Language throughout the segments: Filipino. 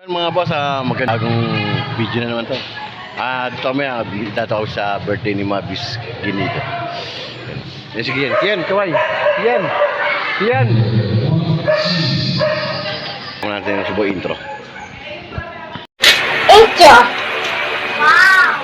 Mga boss, magandang video na naman to. Dito kami, itatawag sa birthday ni Mabis Ginito. Sige, Kian, kaway. Kian. Muna natin yung subo intro. Wow!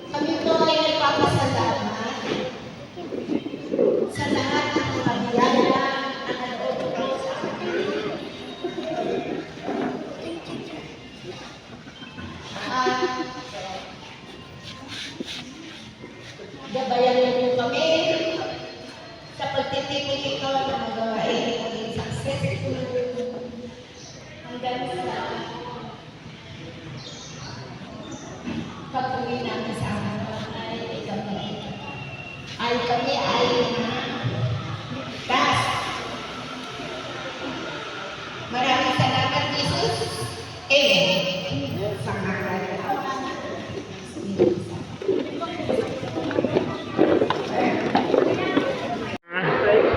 Kami po ay nagpapasalamat sa lahat ng pamilya na nag-uutang sa amin. Gabayan niyo kami sa pagtitipid ito na magawain maging successful hanggang sa pag-uwi namin sa amin kami ay tas. Maraming salamat, Jesus. Amen.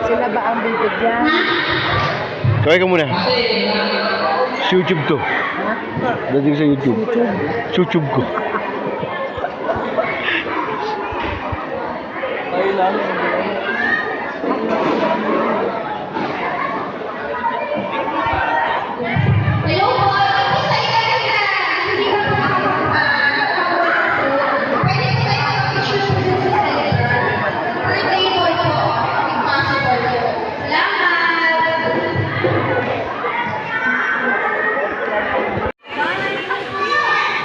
Sila ba ang bibigyan? Kaway ka muna. Sa YouTube to. Dating sa YouTube. YouTube ko. Hello po, ako sa Canada. Hindi ko pwede ko kayo mag-picture po sa Canada. Birthday boy po. Impossible po. Salamat!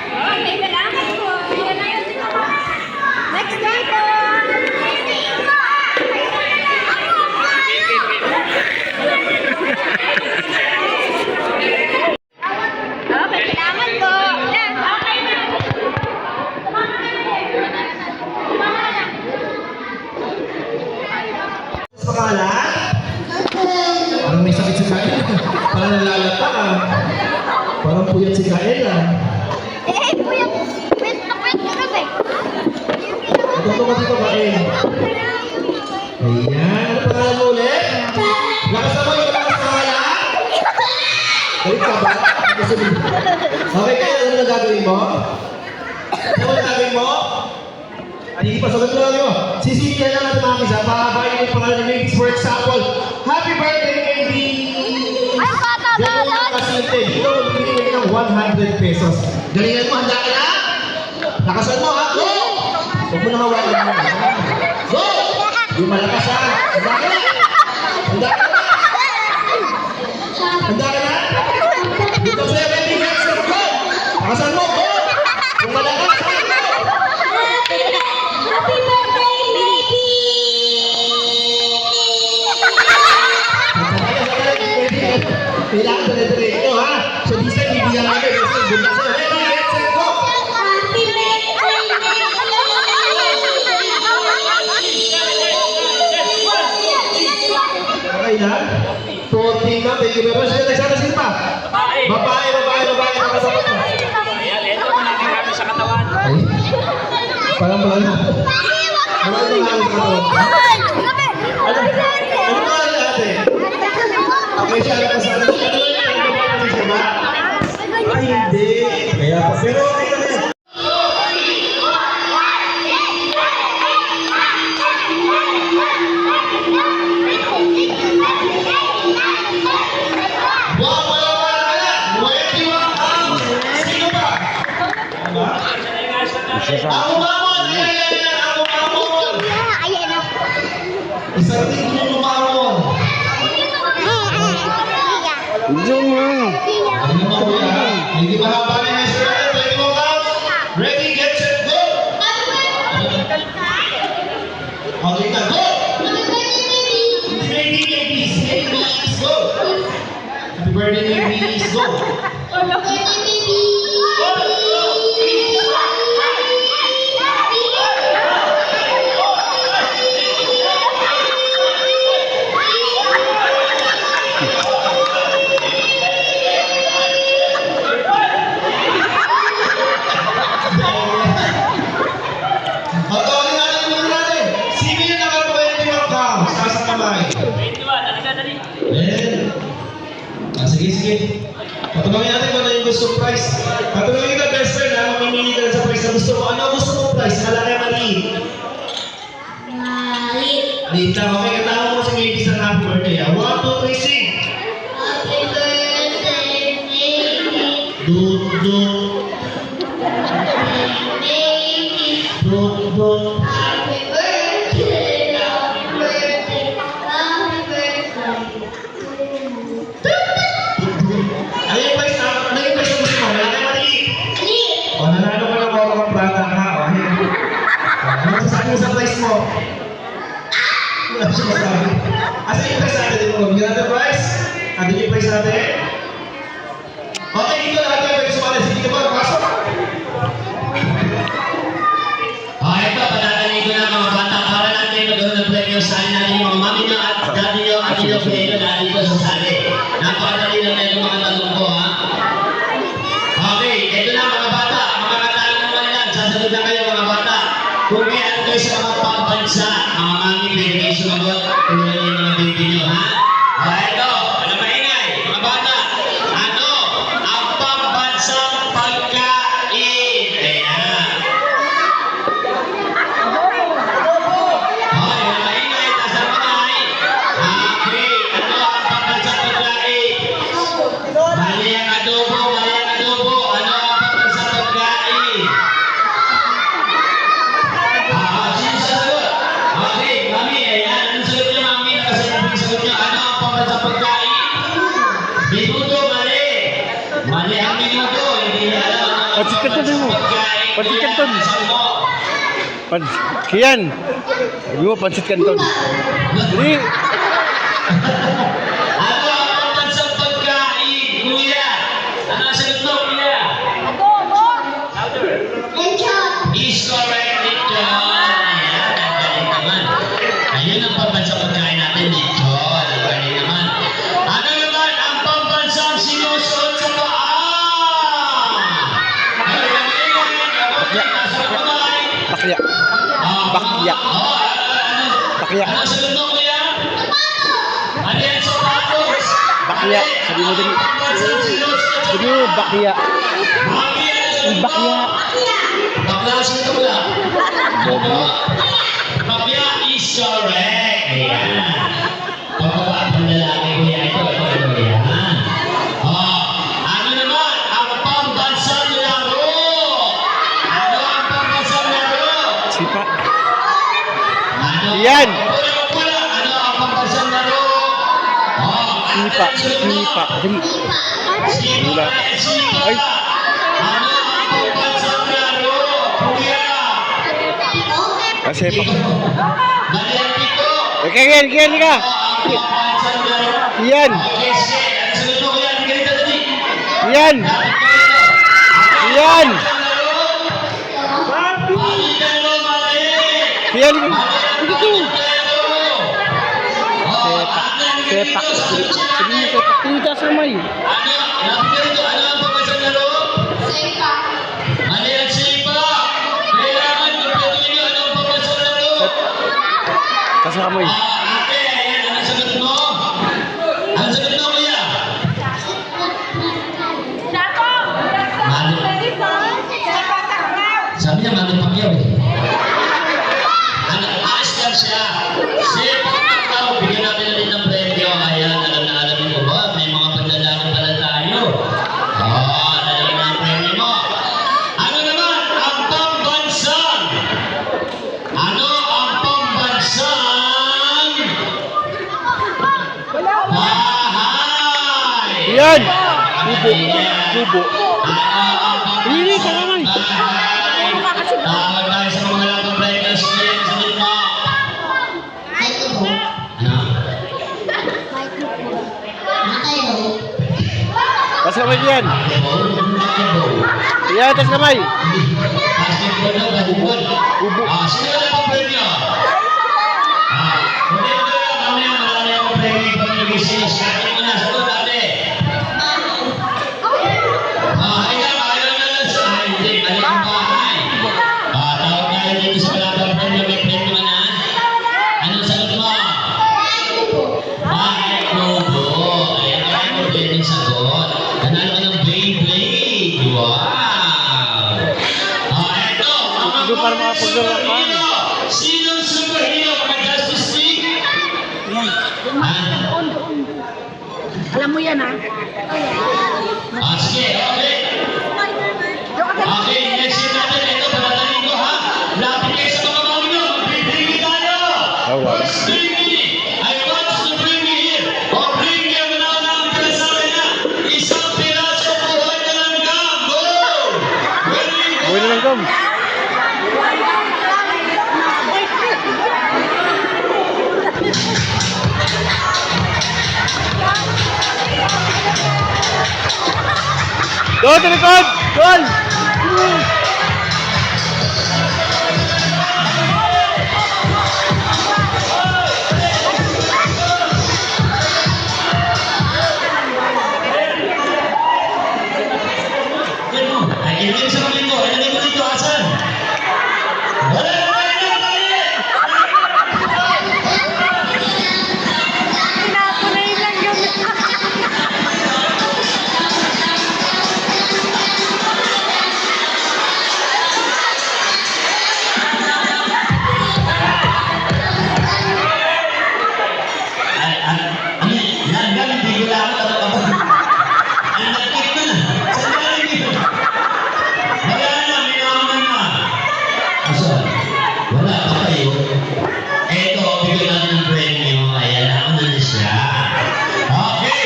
Okay, salamat po. Next day po! Okay, salamat po. Okay na. Pakalat? Parang may sakit si Kael. Parang nalalata ah. Parang puyat si Kael ah. Kuya, wait na kami. Ito ka dito Kael. Ayan. Ano pangalan mo ulit? Lakas mo yung lakas pangalan? Balik ka ba? Okay Kael, ano na gagawin mo? Ano na gagawin mo? Ay, pa sagot lang nyo. Sisipin lang natin mga kisa. Pahabain yung pangalan ni Mavis. For example, happy birthday, Mavis! Ay, bata ba? Gano'n ang kasinte. Dito, bibigyan ka ng 100 pesos. Galingan mo, handa ka na? Lakasan mo, ha? Go! Huwag mo na hawakan mo. Go! Yung malakas, ha? Handa ka na? Handa ka na? Handa ka na? Dito sa 70 pesos. Go! Lakasan mo, go! Yung malakas, ha? Happy birthday, May! kanina? 14 na, thank you very much. Nagsana sino pa? Babae. Nakatapat na. Ayan, ito mo natin kami sa katawan. Ay, parang wala na. Wala na lang sa katawan. Ano ba ang ate? Okay, siya na kasama. Ano ba ang siya ba? Ay, hindi. Kaya pa. Pero okay na yan. Isang tingin mo lumamon. Hindi mahaba na yung Israel. Ready mo out? Ready, get set, go! Okay ka, go! Happy birthday, babies. Babies, go! Happy birthday, babies, go! Pagkawin natin muna natin. Sino yung nakapabayad ni Rock House? Sa kamay. 21, dali. Sige. Patulungin natin kung ano yung gusto price. Patulungin ka, best friend, ha? Mamimili ka lang sa price na gusto mo. Ano gusto mo price? Malaki o maliit? Maliit lang. Okay, katawag mo sa baby sa happy birthday, ha? 1, 2, 3, sing! Dut. Ano yung price na gusto mo? Malaki o maliit? O, nanalo ka ng Oro ng Prada ka, o. Ano sasabi mo sa price mo? Wala siya masabi. Asa yung price natin? Bigyan natin price? Ano yung price natin? Okay, dito lahat kayo pwede sumali. Sige ka ba? Pasok! Ito, patatanin ko na mga bata para natin mag-play yung sali natin yung mga mami nyo at daddy nyo at yung play na daddy ko sa sali. Napakadali lang na yung mga tanong ko, ha? Okay, ito na mga bata. Mga katanong naman lang. Sasagot na kayo mga bata. Kung may ano kayo sa mga pambansa, mga mami, pwede kayo sumagot. Tulad yung mga baby nyo, ha? Ito, ano maingay? Mga bata, ano ang pambansang pagkain? Ayan. Hoy, maingay, taas ang kamay. Okay, ano ang pambansang pagkain? Mali ang adobo. Ano ang pambansang pagkain? Sino sasagot? Okay, mami, ayan. Anong sagot niyo, mami? Nakasagot yung sagot niyo. Ano ang pambansang pagkain? Minuto, mali. Mali ang minuto. Hindi niya alam ang Pansit Canton mo. pagkain. Pansit Kuya, Canton. sabi mo. Kian! Sabi mo, Pansit Canton. Dili! Ano ang pambansang pagkain, kuya? Ano ang sagot mo, kuya? Is correct, Lechon. Ayan, ang galing naman. Ayun ang pambansang pagkain natin, Lechon. Ang galing naman. Ano naman ang pambansang sinusuot sa paa? Ay, nasa kamay. Bakya. Bakya. Bakya. Ano ang sagot mo, kuya? Ano yan, sapatos? Bakya. Sabi mo dali. Pambansang sinusuot sa Sabi mo, bakya. Mami, ano ang sagot mo? Bakya. Bakla, sagot mo lang. Bobo. Bakya is correct. Ayan. Pagkabaan ng lalaki ko yan. Ito. Ayan. Ano naman ang pambansang laro? Ano ang pambansang laro? Sipa. Ano? Yan. Pula. Ano ang pambansang laro? Sipa. Sipa. Dali. Sipa. Sipa. Ay. Ano ang pambansang laro? Kuya. Kasi pa. Mali ang piko. Kian, Kian, ka. Ang pambansang laro. Kian. Okay, sige. Ano sagot mo, kuya? Hindi ganito dali. Kian. Kian. Kian. Dito. Sepak. Sepak. Sabi mo sepak. Tingita sa may. Ano? Napigil ito. Ano ang pagkasang laro? Sepa. Mali ang sipa. Kailangan kumpletuhin nyo. Ano ang pagkasang laro? Kasama mo. Ate, ayan. Ano sagot mo? Ano sagot mo, kuya? Sabi niya, Manny Pacquiao eh. Ayos lang siya. Sepak takraw, bigyan natin ulit ng premyo. Ayan, alam na alam niyo ba? May mga paglalaki pala tayo. Alam na ang premyo mo. Ano naman ang pambansang? Ano ang pambansang? Bahay! Yan! Kubo. Kubo. Hindi, kalamay. Tawag tayo sa mga labang breakers. Ayan, sagot mo. Ano? Tas kamay yan. Yan, tas kamay. Basketball daw, basketball. Sino wala pang premyo? Hindi mo na lang, mamaya marami akong premyo pag nag-isis. Katin mo na, sagot ate. Ikaw, ayaw na lang sa... Hindi, mali ang bahay. Tawag tayo dito sa malabang premyo. May premyo ka na? Anong sagot mo? Bahay kubo. Ayan, kaya mo pwedeng sagot. Nanalo ka ng Beyblade. Wow! Ito, mga Hindi para makapagdala ka. superhero. Sinong superhero? Mga Justice League? Alam mo yan, ha? Sige, okay. Okay, next year natin. Ito, pagkatanin ko, ha? Lapit kayo sa mga mami nyo. Bibigyan tayo. Alright. Bring me. I want to bring me here. O bring me ang manaw namin ka sa akin na isang piraso buhay na lang ka. Go! Ready? Buhay na lang kam. Doon sa likod! Doon! Ay, ilagay sa kamay ko. Ilagay ko dito, asan? Wala na tayo na, tayo! Pinapunay lang yun. Yan, galing, bigla ako talaga ba? Ang nagkik ko na. Saan galing yun? Wala na, may naman na. Asa? Wala pa kayo. Eto, bigyan natin ng premyo. Ayan, ako na siya. Okay,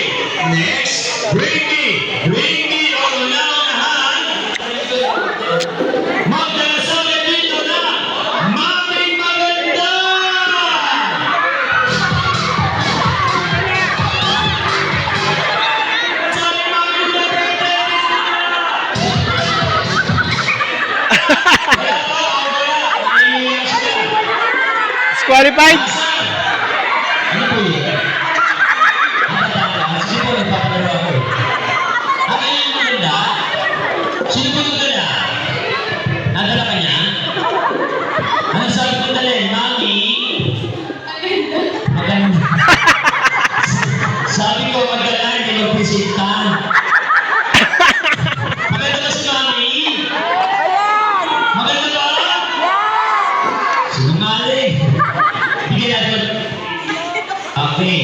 next. Bring me. Bring me. O unahan. Magdalasabi dito na. Maming maganda! Sabi maming maganda! Wala pa, wala. Iiyak siya. Disqualified! Ano po yun? Sige po, nagpapalaro ako. Ang ilang maganda? Sino po maganda? Nadala ka niya? Ano sabi ko dali? Mami? Maganda. Sabi ko maganda, hindi magpisita. Maganda ba si Mami? Maganda ba? Sinungaling. Bigyan natin. Okay.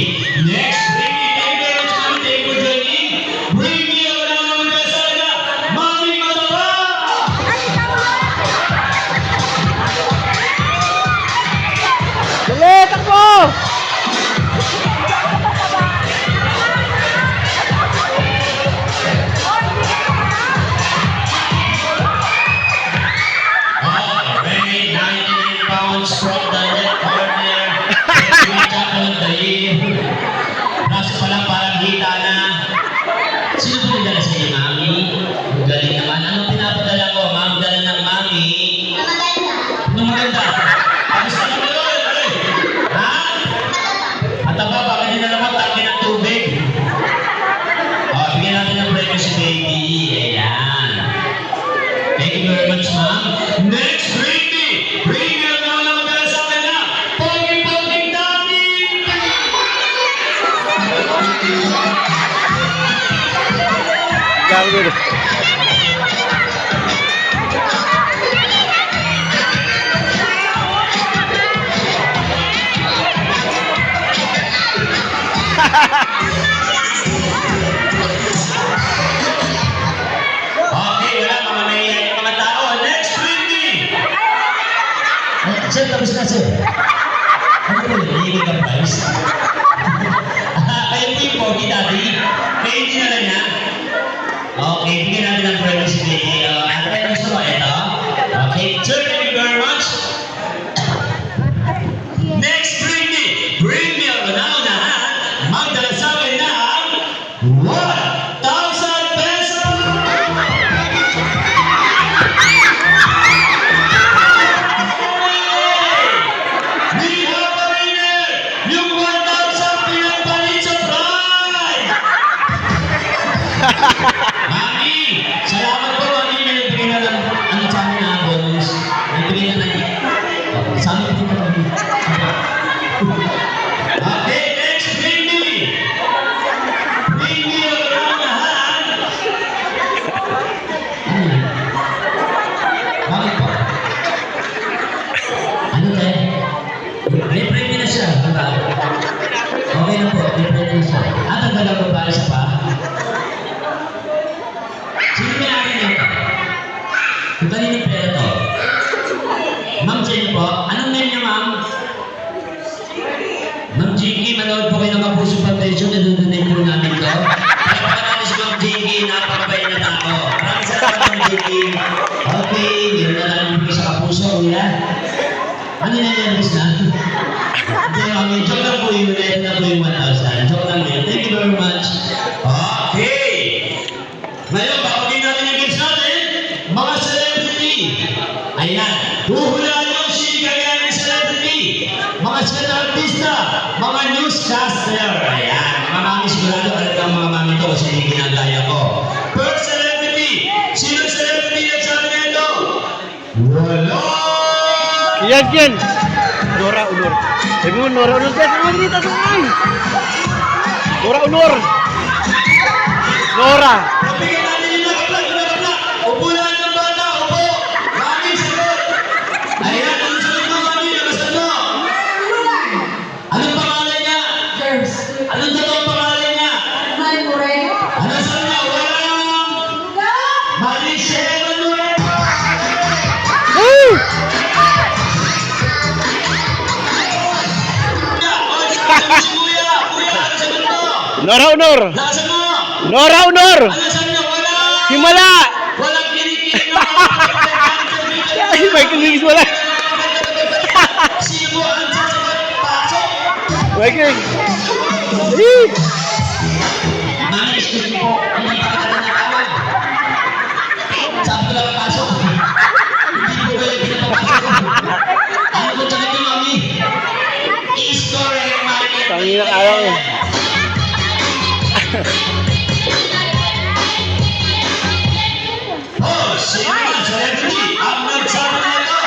Next, bring me. Thank you very much, Mami. Thank you for joining. Bring me ang wala naman kasalaga. Mami Mataba! Dali, takbo! Already 98 pounds from the left corner. Every tackle of the year. Marami dito. Okay, wala mga nangyayari mga tao. Next, Wendy! Sir, tapos na, sir. Ano ba yun? Hindi ka price? Kayo po yung pogi, daddy. Kayo hindi na lang yan. Okay, bigyan natin ng price si Vicky. Ano kayo gusto mo? Ito? Okay, sir, thank you very much. Next, bring me ang una-unahan. Magdala sa akin ng 1,000 pesos! We have a winner! Yung 1,000 pinapalit sa prize! Mami! Salamat po, Mami. May nagbigay na ng ano sa amin na bonus. Nagbigay na ng... Sa amin po kami. Okay, next, Mindy! Mindy ang unahan! Ano yun? Bakit po? Ano tayo? Reprint na siya. Diba? Okay na po. Reprint na siya. At ang dalawa ba isa pa? Sino may akin yun? Kung kanino pera to? Ma'am Jenny po. Anong name niya, ma'am? Ma'am Jinky, manood po kayo ng Kapuso Foundation. Nadudunay po namin to. Kaya pa natin si Ma'am Jinky. Napakabay na tao. Maraming salamat, Ma'am Jinky. Okay. Yun na lang po sa Kapuso. Kuya. Ano na yan, Miss na? Hindi, mami. Joke lang po yun. Ito na po yung 1,000. Joke lang yun. Thank you very much. Okay. Ngayon, bakagin natin yung games natin. Mga celebrity. Ayan. Huhulaan yung sinigayaan ng celebrity. Mga sikat na artista. Mga newscaster. Ayan. Mga mami, sigurado alam ng mga mami to kasi hindi ginagaya ko. First celebrity. Sino celebrity na sabi nito? Wala. Yan. Nora Unor. Sabi mo, Nora Unor. Sabi mo, dito sa akin. Nora Unor. Nora. Bigyan natin yung nakapla. Upo lang ng bata. Upo. Mami, sagot. Ayan, ang sagot mo, mami. Nakasan mo. Anong pangalan niya? Germs. Anong totoong pangalan niya? Mari Moreno. Ano sabi niya? Walang Maricel Moreno. Woo! Kuya, ano sagot mo? Nora Unor. Nakasan mo? Nora Unor. Ano sabi niya? Walang... Himala. Walang kinikilig na Ay, Michael Lewis wala. Sino ang sasagot? Pasok! Michael. Mami, excuse me po. Hindi pa kita tinatawag. Sabi ko lang pasok. Hindi po kayo pinapapasok. Ano po sabi ko, Mami? Is correct, Mami. Tanginang araw. Oh, sino ang celebrity ang nagsabi na ito?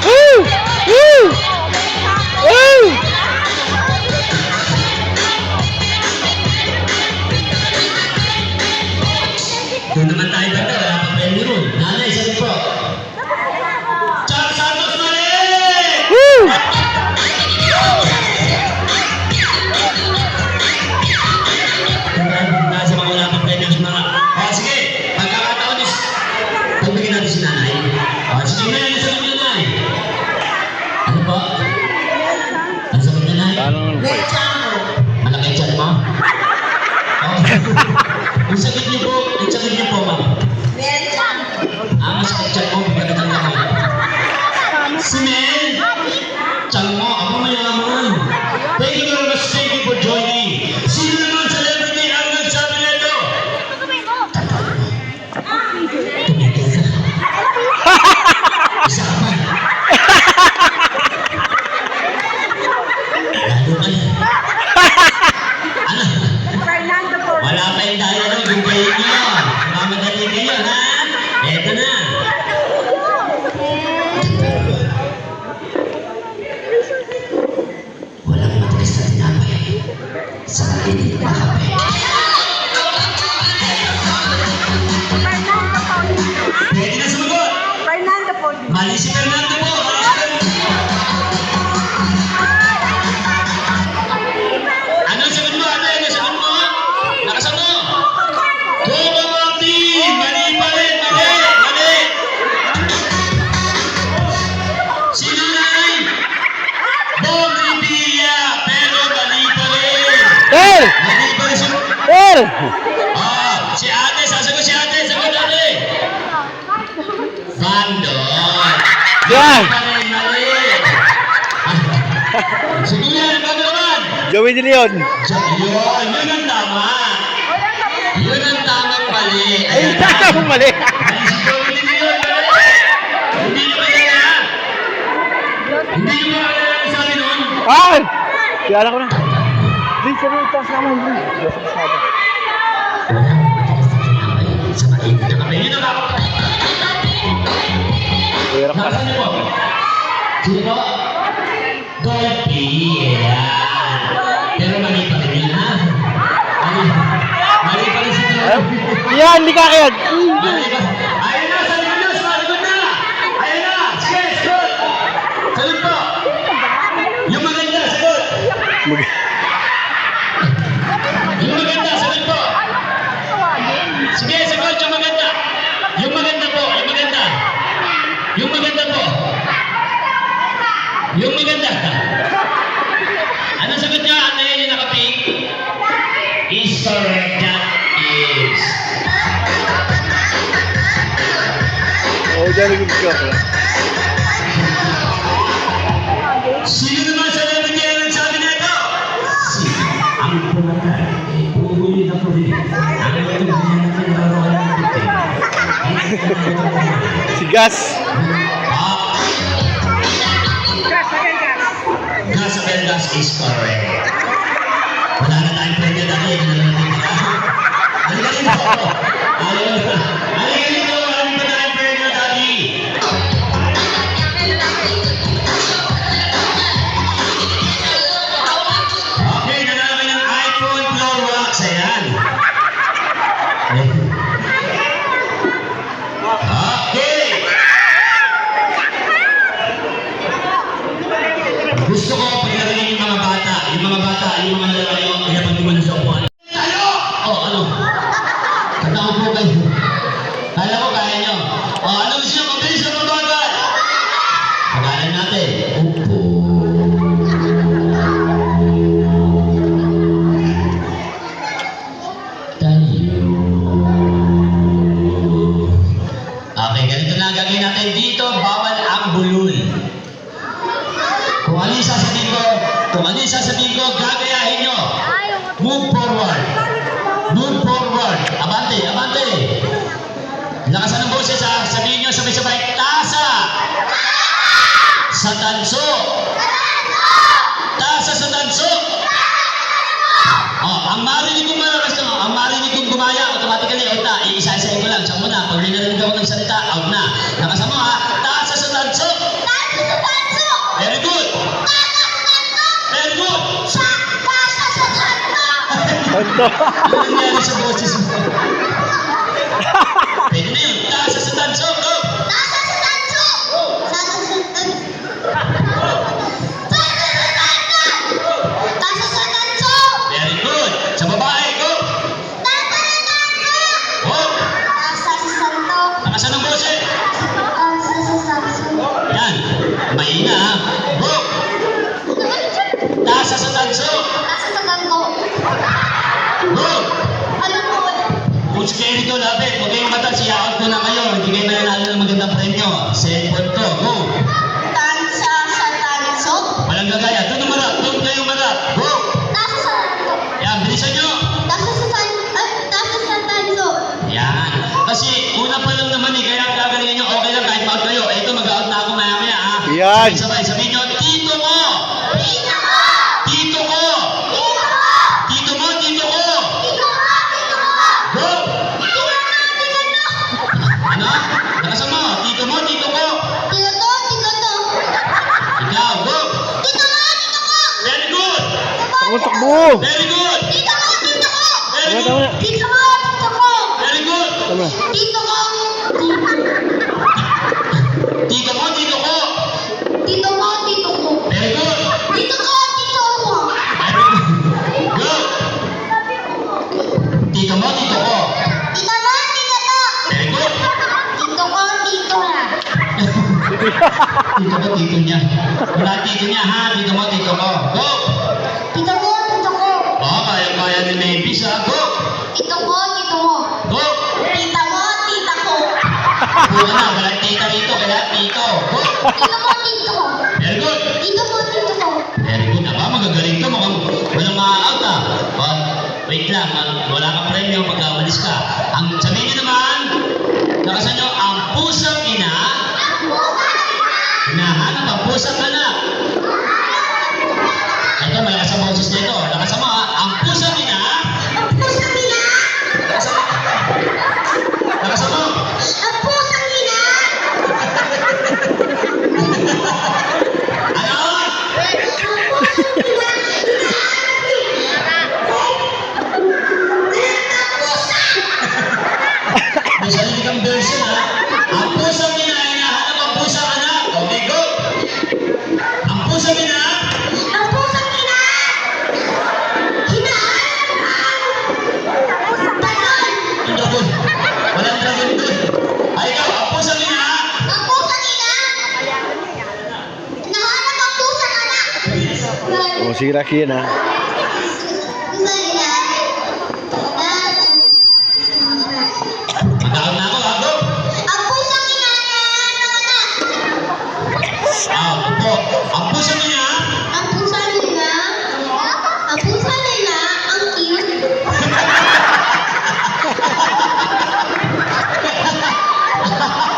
Woo! Woo! Woo! Doon naman tayo ba ito? Wala pa premyo ron. Nanay, sabi po. Charles Santos Mali! Woo! Nasa mga wala pang premyo sa mga... Sige, pagkakataon is... Pagbigyan natin si nanay. Sige na, ano sabi niya, nanay? Ano po? Ano sabi niya, nanay? Tanong po. Malaki ang tiyan mo? Oo. Yung sakit niyo po, ma'am. Masakit tiyan mo, pagkakataon na kayo. Si Mel, tiyan mo, ako mayaman. Thank you very much, thank you for joining. Sino naman celebrity ang nagsabi nito? Tumigil ka. Isa ka pa. Lalo ka na. Ano? Wala tayong dialogue, yung kayo nyo. Mamadali kayo, ha? Eto na. Walang matindi. doon. Yan! Mali, mali. Sige yan, bago naman. Joey De Leon. Yun, yun ang tama. Yun ang tamang mali. Ay, Ayan na. mali. Ay, si Joey De Leon, mali. Hindi nyo kilala. Hindi nyo kilala ang sabi nun. Ay! Kiyala ko na. Please, sabi yung taas naman. Please. Sa mainit na kami. Yun ang tama. Hirap pala. Nasaan niyo po? Sino po? Dolphy. Ayan. Pero mali pa rin yun, ha? Mali pa rin si Dolphy. Yan, hindi ka kaya. Mali pa. Ayun na, sa likod na, sa likod na. Ayun na. Sige, sagot. Sagot po. Yung maganda, sagot. Yung maganda, sagot po. Sige, sagot yung maganda. Yung maganda po, yung maganda. Yung maganda po. Yung maganda. Ano sagot niya? Ano yan yung naka-pink? Is correct. That is. Oh, dyan nag-gusto ako. Sino naman sa namin niya ang nagsabi na ito? Ang pumatay. Uulit ako rin. Ang ito natin Si Gas. Gas of Gas is correct. Wala na tayong pwede na kayo. Halika dito. Halika dito. Wala na tayong pwede na dati. Okay, nanalo ng iPhone Floor Wax. Ayan. Okay. Gusto ko paglalagay yung mga bata, yung mga lalaki, pinapag mo na sa upuan. Tayo! Oh, ano? Tandaan po kayo. Kala ko kaya nyo. Oh, ano gusto nyo? Mabilis na mabagal. Pagalan natin. Upo. Tayo. Okay, ganito na ang gagawin natin dito. Bawal ang bulol. Kung ano yung sasabihin ko, gagayahin nyo. Move forward. Move forward. Abante, abante. Lakasan ng boses ha. Sabihin nyo sabay-sabay, tasa. Sa tanso. Tasa sa tanso. Oh, ang marinig kong malakas na, ang marinig kong gumaya, automatically, out na. Iisa-isahin ko lang. Siya muna. Pag narinig ako ng salita, out na. Lakasan mo ha. Tasa sa tanso. Very good. Very good. Tonto. Ano nangyari sa boses mo? Pwede na yun. Tasa sa tanso. Go. Very good. Sa babae, go. Go. Lakasan ng boses. Yan. Mahina ha. Go. Tasa sa tanso. Go. Kung si Kerry to lapit, huwag kayong mata, siya-out ko na kayo. Hindi kayo mananalo ng magandang premyo. Second to. Go. Walang gagaya. Doon umarap. Doon kayo umarap. Go. Yan. Bilisan nyo. Yan. Kasi una pa lang naman eh. Kaya gagalingan nyo. Okay lang kahit mag kayo. Ito mag-out na ako maya-maya ha. Yan. Sabay-sabay. Sabihin nyo, tito ko. Tito ko. Tito mo, tito ko. Go. Ano? Nakasan mo. Tito mo, tito ko. Ikaw, go. Very good. Takbo. Very good. Very Tama, good. tama. Very good. Tama. Tito mo, tito ko. Very good. Go. Tito mo, tito ko. Very good. Tito ko, tito niya. Wala tito niya ha. Tito mo, tito ko. Go. Oh, kaya ni Mavis ha. Go. Go. Buka na. Walang tita rito. Dito mo, dito. Very good. Dito mo, dito. Very good. Aba, magagaling ka. Mukhang walang ma-out ah. But, wait lang. Wala kang premyo pagka umalis ka. Ang sabihin niyo naman, nakasan nyo, ang pusang ina, hinahanap ang pusang anak. Ito, malakas ang boses nito. Lakas mo ha. Ang pusang ina, Ang pusang ina. lakas mo. Ang pusang ina. Ano? May sarili kang version ha. Ang pusang ina, hinahanap ang pusang anak. Okay, go. Ang pusang ina, Ang pusang ina. Hinahanap ang dragon. ang dragon. Walang dragon doon. Ay, ikaw, ang pusang ina, Ang pusang ina. Hinahanap ang pusang anak. O, sige Rocky yan ha. Pusang ina. magkakaroon na ako, ha? Go. Ang pusang ina hinahanap ang anak. Opo. Ang pusang ina, Ang pusang ina. Ang pusang ina. Ang cute.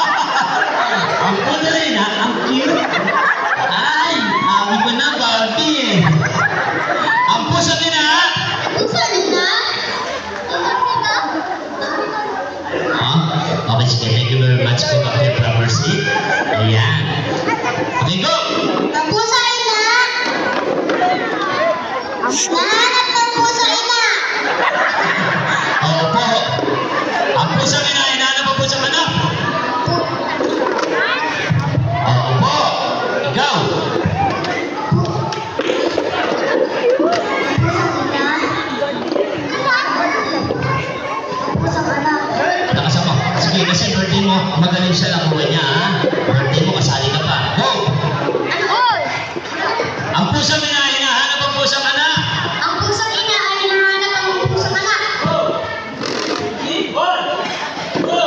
ang pusang ina, ang cute. Ay, abi ko na, Barbie eh. Ang pusang ina, Pusang ina. okay, sige, thank you very much po, Kapatid Property. Ayan. Okay, go. Ang pusang ina. Nahanap ng pusang ina. Opo. Ang pusang ina, hinahanap ang pusang anak. Opo. Ikaw. Pusang anak. Nakasan mo. Sige, kasi birthday mo, magaling siya lang buhay niya, ha? Birthday mo, kasali ka pa. Go. Ang pusang ina, hinahanap ang pusang anak. Ang pusang ina ay hinahanap ang pusang anak. Opo. Go.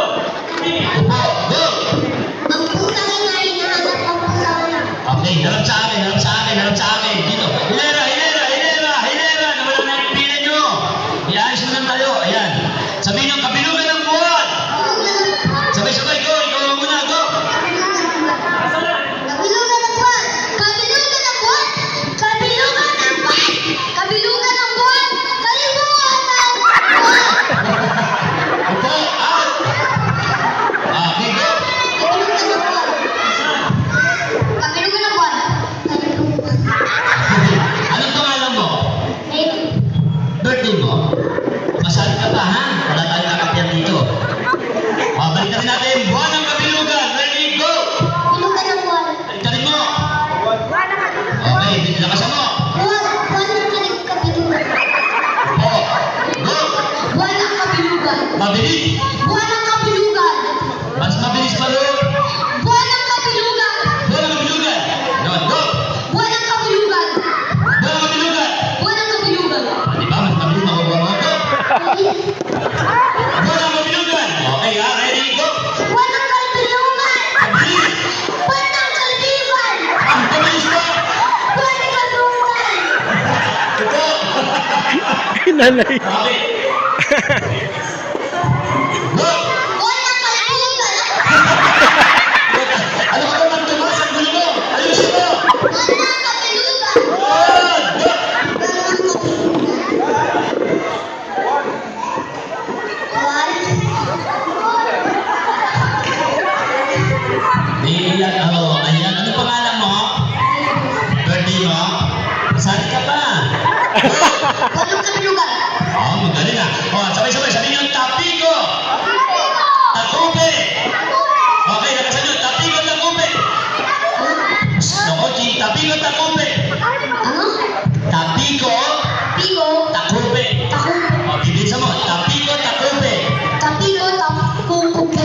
Ang pusang ina ay hinahanap ang pusang anak. Okay, harap sa akin, harap sa akin, harap sa akin. Dito. Hilera, hilera, hilera, hilera. Nawala na yung pila nyo. Iayos mo lang tayo. Ayan. Sabihin nyo, kabilugan ng buwan. Sabay-sabay, go. Ikaw ang muna, go. Kabilugan ng buwan! Kabilugan ng buwan! Kabilugan ng buwan! Kabilugan ng buwan! Kabilugan ng buwan! Opo, out. Okay, go. Kabilugan ng buwan! Kabilugan ng buwan! Anong pangalan mo? Eh, Birthday mo? Masali ka pa, ha? Wala tayong kakapyan dito. Balikan natin. Buwan ng kabilugan. Ready, go. kabilugan ng buwan! Balikan mo. Okay, lakas mo. Buwan! Buwan ng kabilugan! Oo. Go. Buwan ng kabilugan! Mabilis. Buwan ng kabilugan! Mas mabilis pa rin. Buwan ng kabilugan! Buwan ng kabilugan. Yun, go. Buwan ng kabilugan! Buwan ng kabilugan. Buwan ng kabilugan! Di ba? Mas mabilis makukuha mo. Go. Buwan ng kabilugan. Okay, ha? Ready, go. Buwan ng kabilugan! Mabilis. Buwan ng kabilugan! Ang mabilis mo. Buwan ng kabilugan! Ito. Nanay. Okay. Go. Buwan ng kabilugan! Ano ka naman tumas ang gulo mo? Ayusin mo. Buwan ng kabilugan! One. Go. Ayan, ayan. Ano pangalan mo? Birthday mo? Saan ka pa? Buwan ng kabilugan! Oh, magaling ah. Oh, sabay-sabay. Sabihin yung tapiko. Takupe. Okay, nakasan nyo. Tapiko, takupe. Naku, tapiko, takupe. Ano? Tapiko, Pigo! takupe. Taku! Oh, bibilisan mo. Tapiko, takupe. Tapigo! Takukupe!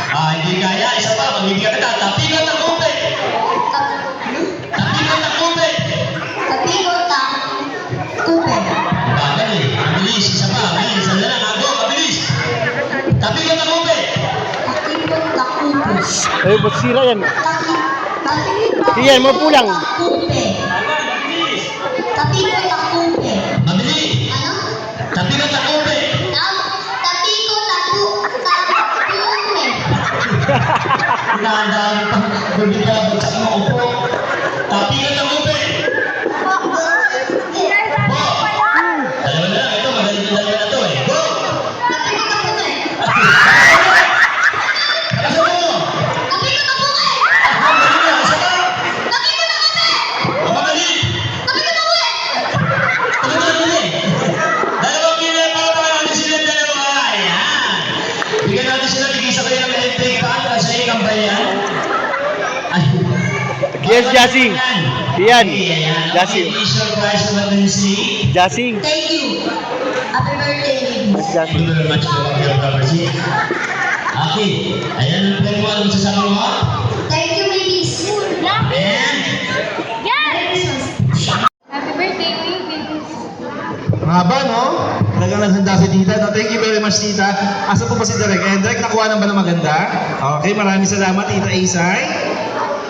Ah, hindi kaya. Isa pa. Pamigyan kita. Tapiko, takupe. Tapiko, takupe. Tapigo! Takupe! Bagal eh. Mabilis. Isa pa. Mabilis. Sandala lang. Ako, mabilis. Tapiko, takupe. Tapigo! Takupe! upos. Ay, ba't sira yan? Yan, mo pulang. Takupe. Tapiko takupe. Mabili! Ano? Tapi ka takupe! Tapiko takupe. Pinandaan pa. Berbeda bagsak mo upo. Tapi ka takupe! Dalawa na lang. Ito, magaling yung dalawa na to eh. Go! Tapiko takupe. Kaso mo! Tapiko takupe. Magaling na! Isa ka! Tapiko takupe. Magaling! Tapiko takupe. Ano ba naman eh? Dalawang kilo para natin sila dalawa. Ayan. Bigyan natin sila tigisa kayo ng electric fan para sa ikang bayan. Ay. Yes, Jassing. Yan. Ayan. Jassing. Okay, surprise naman din si... Jassing. Thank you. Happy birthday, babies. Thank you very much po, Kuya Kabarsi. Okay. Ayan ang pwede mo. Anong masasabi mo? Thank you, babies. And... Happy birthday, babies. Mahaba, no? Talagang naghanda si tita. No? Thank you very much, tita. Asa po ba si Derek? Derek, nakuha na ba ng maganda? Okay, maraming salamat, tita Isay.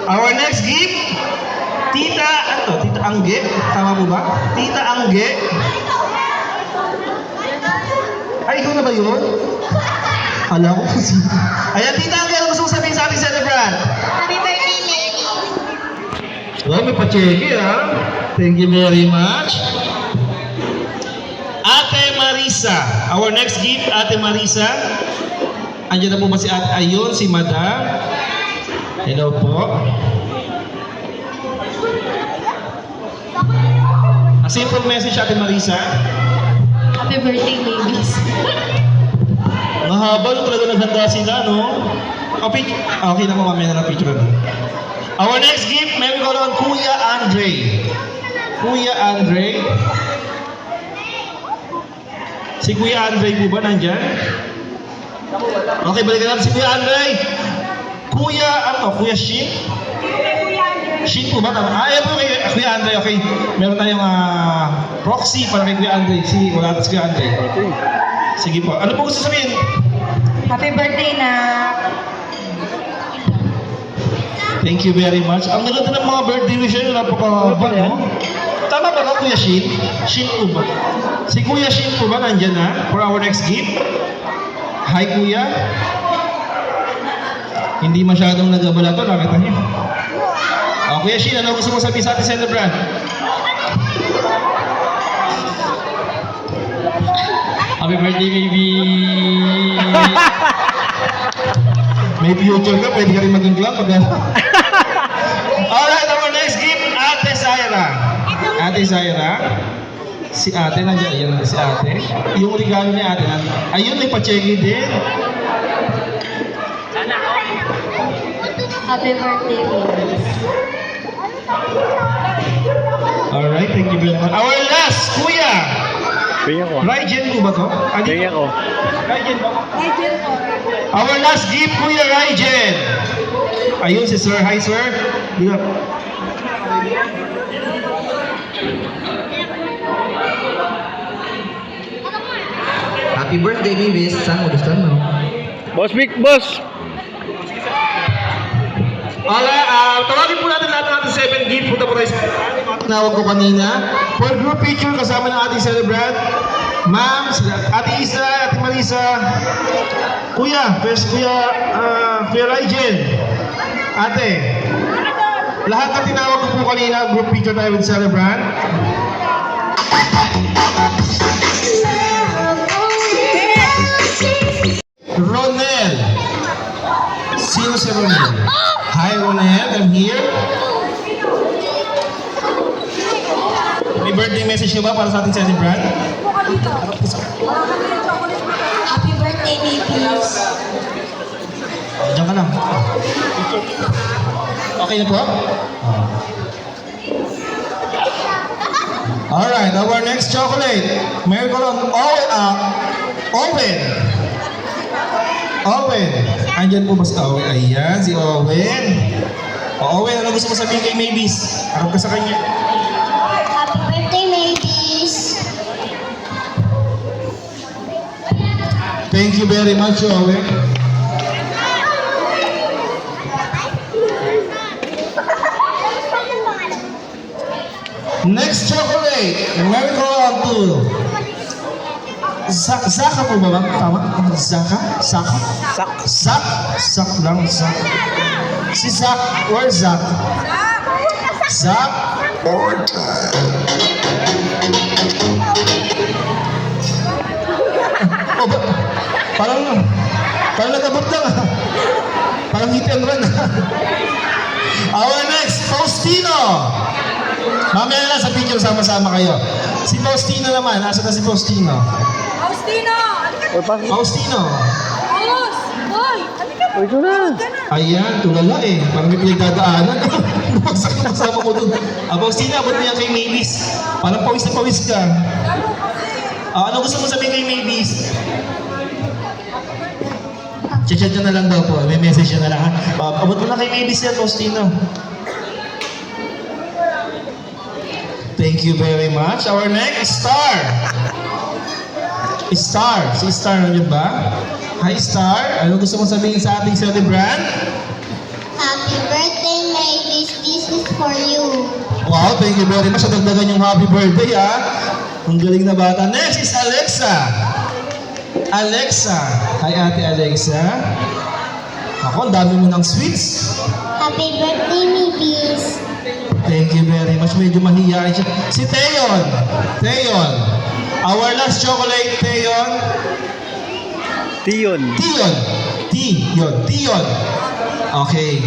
Our next gift, tita, ano? Tita Angge? Tama po ba? Tita Angge. Ay, ikaw na ba yun? Alam ko si... Ayan, tita Angge, ano gusto mong sabihin sa ating celebrant? Happy birthday, babies. Well, may pa-check ha? Thank you very much. Ate Marisa. Our next gift, Ate Marisa. Andiyan na po ba si Ate? Ayun, si Madam. Hello po. A simple message, Ate Marisa. Happy birthday, babies. Mahaba yung talaga naghanda sila, no? Okay na po, mamaya na lang picture na. Our next gift, meron ko naman Kuya Andre. Kuya Andre. Si Kuya Andre po ba nandyan? Okay, balikan natin si Kuya Andre. Kuya, ano, Kuya Shin? Shin po ba? Ayan po kay Kuya Andre, okay. Meron tayong proxy para kay Kuya Andre. Wala si Kuya Andre. Okay. Sige po. Ano po gusto sabihin? Happy birthday, na. Thank you very much. Ang ganda ng mga birthday wish nyo, napakahaba, no? Tama ba ka, Kuya Shin? Shin po ba? Si Kuya Shin po ba nandyan na for our next gift? Hi, Kuya. Hindi masyadong nagabala to, nakita niyo. Kuya Shin, ano gusto mo sabihin sa ating celebrant? Happy birthday, baby! May future ka, pwede ka rin maging club pag ano. Alright, our next gift, Ate Zaira. Ate Zaira. Si ate, nandiyan, ayan si ate. Yung regalo ni ate, ayun, may pa-checky din. Happy birthday, babies. Alright, thank you very much. Our last, Kuya! Pingin ko. Rygen po ba to? Pingin ko. Rygen ba? Our last gift, Kuya Rygen. Ayun si Sir. Hi, Sir. Good up. Happy birthday, babies. Saan mo gusto mo? Boss Vic, boss. Tawagin po natin lahat ng ating 7 gift. Punta po tayo sa tinawag ko kanina. For group picture kasama ng ating celebrant. Ma'am, Ate Isa, Ate Marisa. Kuya, first Kuya Rygen. Ate. Lahat ng tinawag ko po kanina, group picture tayo with celebrant. Ronel. Sino si Ronel? Hi Ronel, I'm here. May birthday message niyo ba para sa ating celebrant? Happy birthday, babies. Diyan ka lang. Okay na po? Alright, our next chocolate. Meron ko lang Owen. Owen. Andyan po ba si Owen? Ayan, si Owen. Owen, ano gusto mo sabihin kay Mavis? Harap ka sa kanya. Happy birthday, babies. Thank you very much, Owen. Zaka po ba? Tama? Zaka? Zaka? Sak. Zak? Zak lang, Zak. Si Zak, where Zak? Zak? Oh, parang nagabot lang ah. Parang hit and run ah. Our next, Faustino. Mamaya na lang sa picture sama-sama kayo. Si Faustino naman, nasa na si Faustino? Faustino! Faustino. Ayos! Hoy! O, ito na. Ayan, tulala eh. Parang may pinagdadaanan. Bumagsak yung kasama ko dun. Faustino, abot mo yan kay Mavis. Parang pawis na pawis ka. Ano gusto mo sabihin kay Mavis? Chat-chat nyo na lang daw po. May message nyo na lang ha. Abot mo na kay Mavis yan, Faustino. Thank you very much. Our next star. Star. Si Star nandiyan ba? Hi Star. Ano gusto mong sabihin sa ating celebrant? Happy birthday, Mavis. This is for you. Wow, thank you very much. Dagdagan yung happy birthday ha. Ang galing na bata. Next is Alexa. Alexa. Hi Ate Alexa. Ako, ang dami mo ng sweets. Happy birthday, Mavis. Thank you very much. Medyo mahihain siya. Si Teon. Teon. Our last chocolate, Teon. Tion. Tion. Tion. Tion. Okay.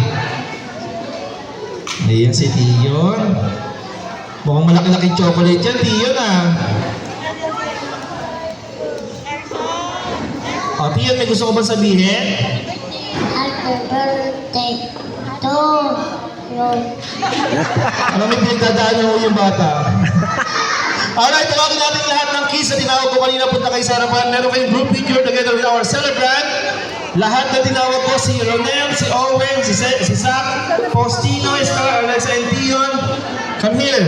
Ayan si Tion. Mukhang malaki-laki chocolate yan, Tion ah. Tion, may gusto ko ba sabihin? Happy birthday to you. Ano may pinagdadaanan mo yung bata? Alright, tawagin natin lahat ng kids na tinawag ko kanina. Punta kayo sa harapan. Meron kayong group picture together with our celebrant. Lahat na tinawag ko, si Ronel, si Owen, si Zach, Faustino, Star, Alexa, and Tion. Come here.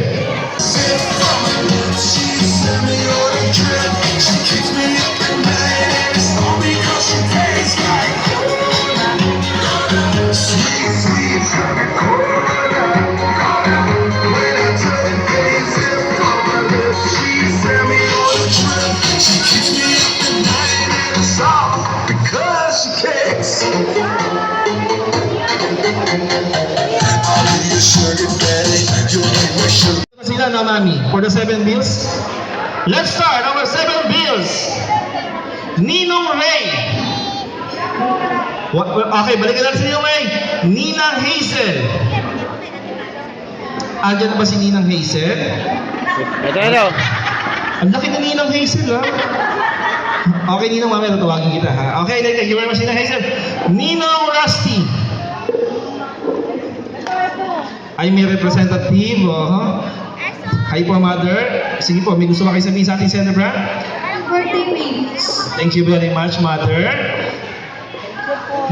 Sila na, Mami, for the 7 bills. Let's start our 7 bills. Ninong Ray. Okay, balikan natin si Ninong Ray. Ninang Hazel. Andiyan na ba si Ninang Hazel? Ito na. Ang laki na Ninang Hazel, ha? Okay, Ninong, Mami, tatawagin kita, ha? Okay, thank you very much, Ninang Hazel. Ninong Rusty. Ay, may representative, oh. Hi po, Mother. Sige po, may gusto ba kayo sabihin sa ating celebrant? Happy birthday, Mavis. Thank you very much, Mother.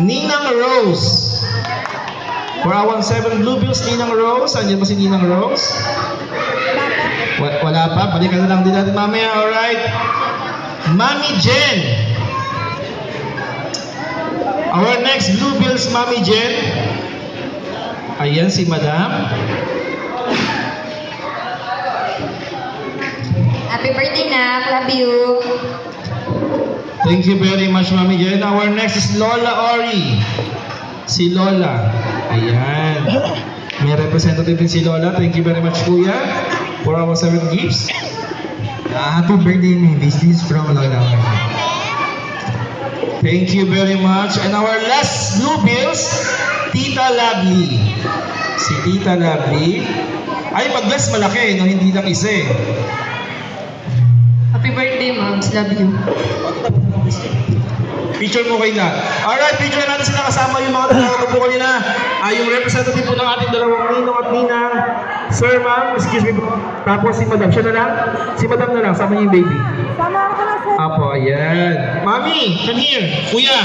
Ninang Rose. For our 7 blue bills, Ninang Rose. Andiyan ba si Ninang Rose? Wala pa. Balikan na lang din natin mamaya. Alright. Mami Jen. Our next blue bills, Mami Jen. Ayan si Madam. Happy birthday, Nak. Love you. Thank you very much, Mami Jen. Our next is Lola Ori. Si Lola. Ayan. May representative din si Lola. Thank you very much, Kuya, for our 7 gifts. Happy birthday, Mavis. This is from Lola. Thank you very much. And our last blue bills, Tita Lovely. Si Tita Lovely. Ay, pag last malaki, no? Hindi lang isa eh. Happy birthday, Moms. Love you. Picture mo kayo na. Alright, picture natin sila kasama yung mga tinawag po kanina. Yung representative po ng ating dalawang ninong at ninang. Sir, ma'am, excuse me po. Tapos si madam, siya na lang. Si madam na lang, sama niya yung baby. Sama ako na, sir. Apo, ayan. Mami, come here. Kuya.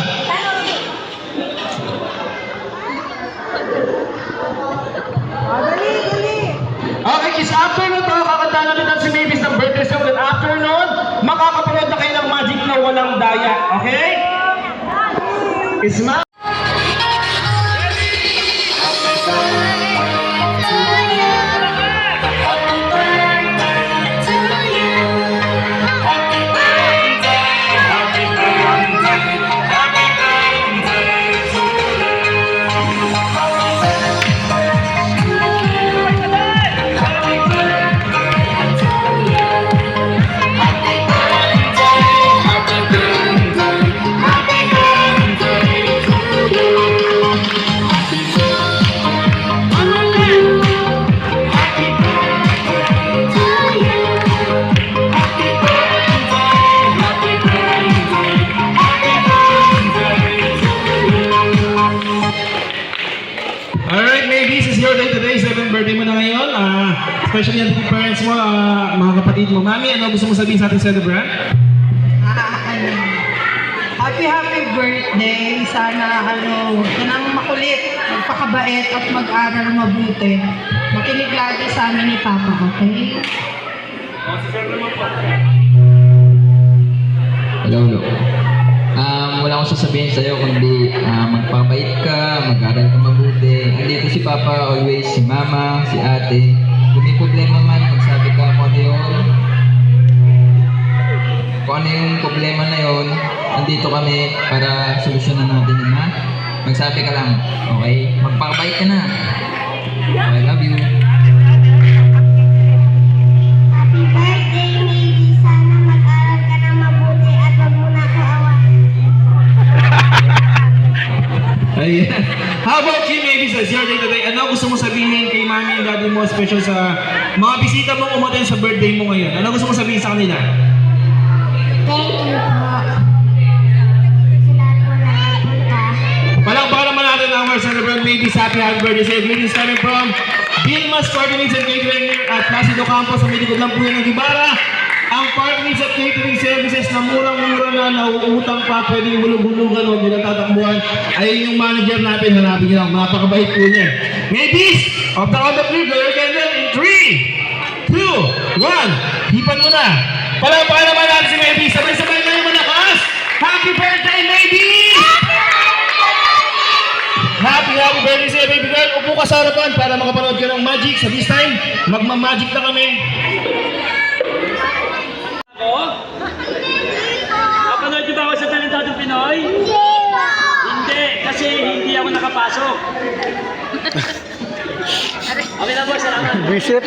Okay, kids, after nun to, kakanta natin ang si Mavis ng birthday song. Then after nun, makakapanood na kayo ng magic na walang daya. Okay? Isma? especially ang parents mo, mga kapatid mo. Mami, ano gusto mo sabihin sa ating celebrant? Happy birthday. Sana huwag ka nang makulit, magpakabait at mag-aral mabuti. Makinig lagi sa amin ni Papa, okay? Hello. Wala akong sasabihin sa'yo kundi magpakabait ka, mag-aral ka mabuti. Andito si Papa always, si Mama, si Ate. Kung may problema man, magsabi ka kung ano yung problema na yon, andito kami para solusyonan natin yun, ha? Magsabi ka lang, okay? Magpakabait ka na. I love you. Happy birthday, Maybe. Sana mag-aral ka ng mabuti at wag mo na ako awayin. Ayan. How about you, maybe sa your day today? Ano gusto mo sabihin kay mami and daddy mo, special sa mga bisita mong umaten sa birthday mo ngayon? Ano gusto mo sabihin sa kanila? Thank you po. Sila po na nagpunta. Palakpakan naman natin ang our celebrant ladies. Happy birthday sa greetings coming from Vilma's Party Needs and Catering at Placido Campos. Sa may likod lang po yan ng Ibarra. Ang Party Needs at Catering Services na murang-mura na nauutang pa, pwedeng bulog-bulugan o nilatatakbuhan. Ayun yung manager natin, hanapin nyo lang. Napakabait po niya. Ladies, of the count of three, go again in 3, 2, 1. Hipan mo na. Palakpakan naman natin si Maybe. Sabay-sabay na yung malakas. Happy birthday, Maybe! Happy birthday sa'yo, baby girl. Upo ka sa harapan para makapanood ka ng magic. So this time, magmamagic na kami. Ako? Napanood niyo ba ako sa Talentadong Pinoy? Hindi, kasi hindi ako nakapasok. Okay na boy, salamat. Visit.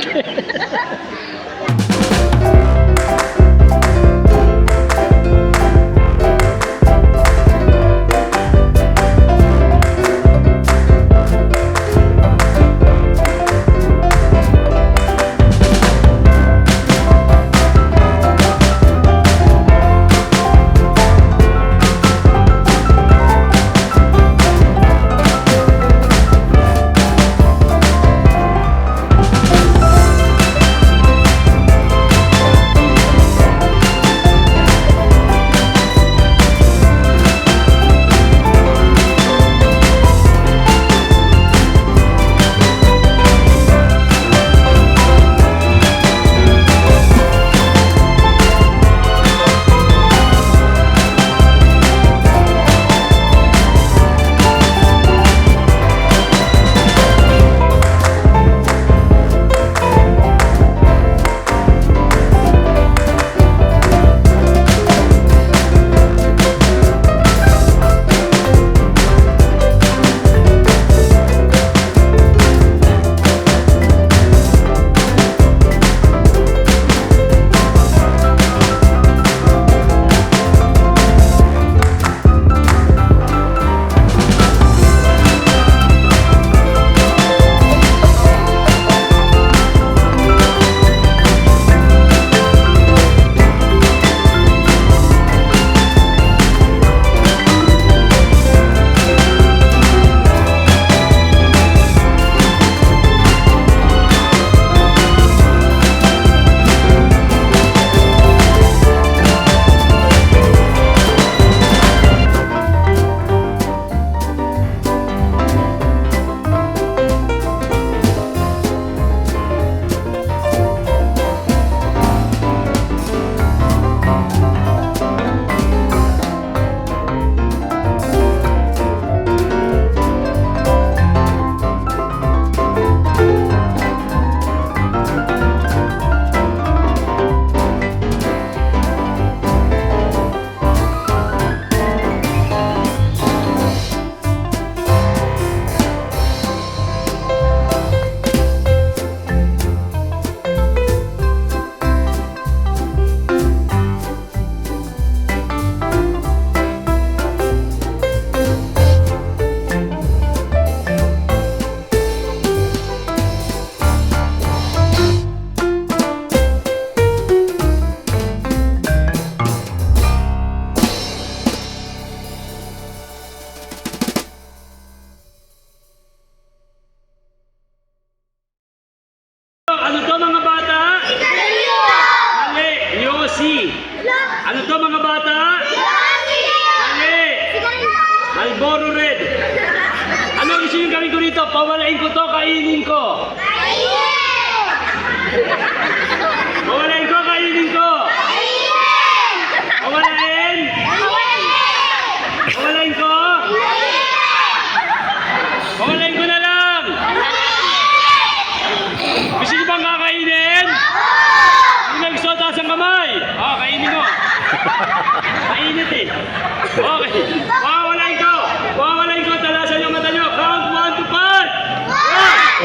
dito, pawalain ko to, kainin ko. Pawalain ko, kainin ko. Pawalain? Pawalain ko? Pawalain ko na lang. Gusto niyo bang kakainin? Sino may gusto, taas ang kamay. Kainin mo. Mainit eh. Okay. Pawalain ko. Pawalain ko. Talasan yung mata nyo. Count 1 to 5.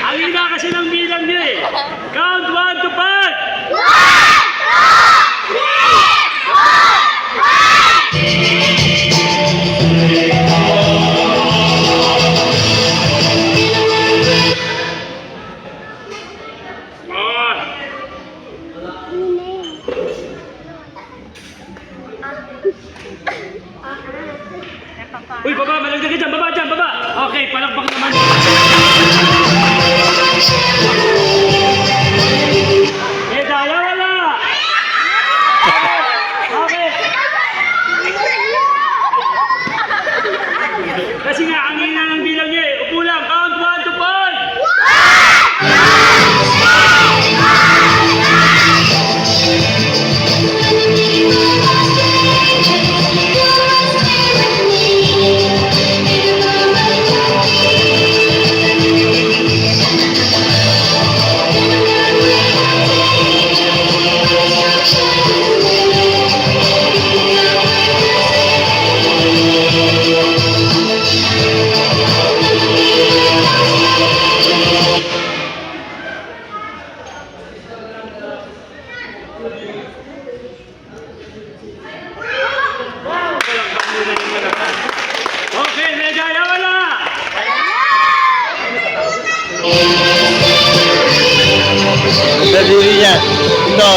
Ang ina kasi ng bilang niya eh. Count 1 to 5. Uy, baba, malagdag ka dyan, baba dyan, baba. Okay, palakpak naman. Daya, wala. Okay. Kasi nga, ang ina ng bilang niya eh. Upo lang, count 1 to 5. Okay, medaya wala. Daliri niya. Ito.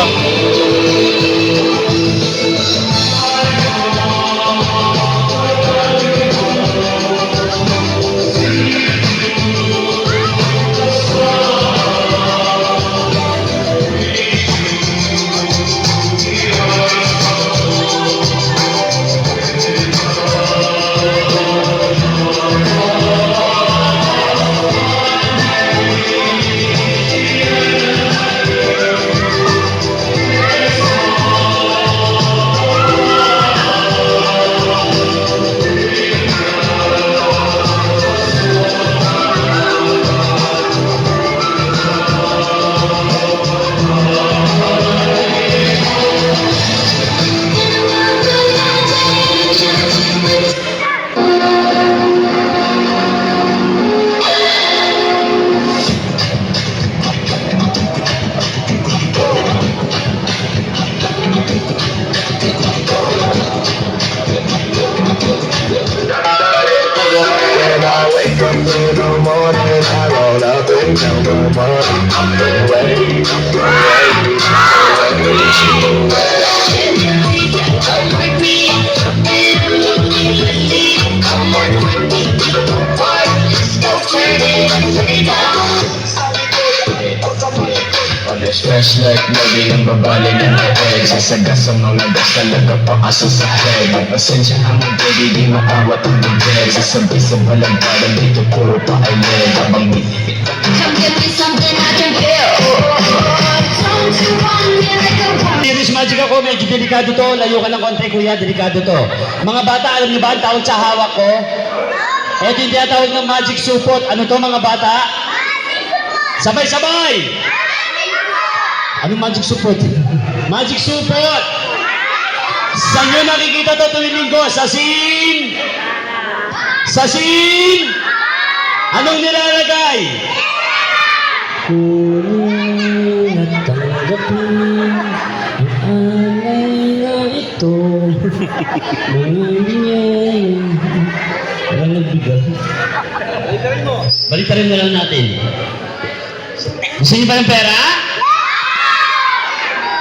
Flashlight, movie ang babali ng leeg Sasagas ang mga gas talaga paaso sa head Pasensya ang mga baby, di maawat ang bigay Sasabi sa balagbaran dito puro pa ay leg Habang binibig Come give me something I can feel. Don't you want me like a rock? Serious magic ako, medyo delikado to. Layo ka ng konti, kuya, delikado to. Mga bata, alam niyo ba ang tawag sa hawak ko? Ito yung tinatawag ng magic supot. Ano to mga bata? Sabay-sabay! Anong magic supot? Magic supot! Saan nyo nakikita to tuwing linggo? Sa scene! Sa scene! Anong nilalagay? Kunin at tanggapin ang alay na ito. Mangyayari. Walang nagbigal. Balik na lang natin. Gusto niyo ba ng pera?